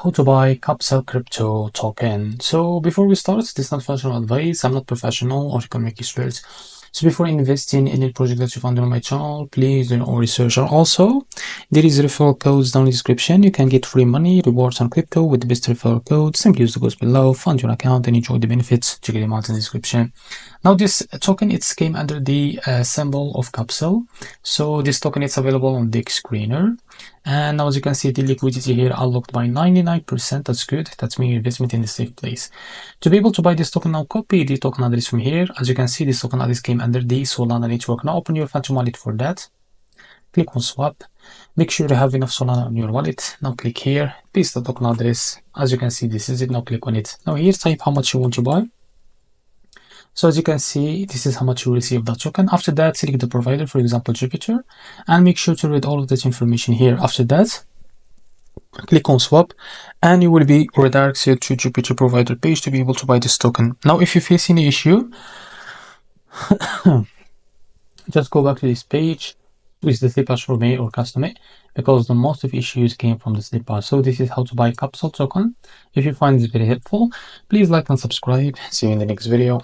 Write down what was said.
how to buy KAPSEL crypto token. So before we start, this is not financial advice. I'm not professional or economic expert. So before investing in any project that you find on my channel, please do your own research. And also, there is referral codes down in the description. You can get free money, rewards on crypto with the best referral code. Simply use the codes below, fund your account, and enjoy the benefits. Check them out in the description. Now, this token, it came under the symbol of KAPSEL. So this token is available on the screener. And now, as you can see, the liquidity here unlocked by 99%. That's good. That's mean investment in the safe place. To be able to buy this token, now copy the token address from here. As you can see, this token address came under the Solana network. Now open your Phantom wallet for that. Click on swap. Make sure you have enough Solana on your wallet. Now click here, paste the token address. As you can see, this is it. Now click on it. Now here, type how much you want to buy. So as you can see, this is how much you receive that token. After that, select the provider, for example, Jupiter, and make sure to read all of this information here. After that, click on swap, and you will be redirected to Jupiter provider page to be able to buy this token. Now, if you face any issue, just go back to this page, with the slip patch for me or custom it, because the most of issues came from the slip patch. So this is how to buy KAPSEL token. If you find this very helpful, please like and subscribe. See you in the next video.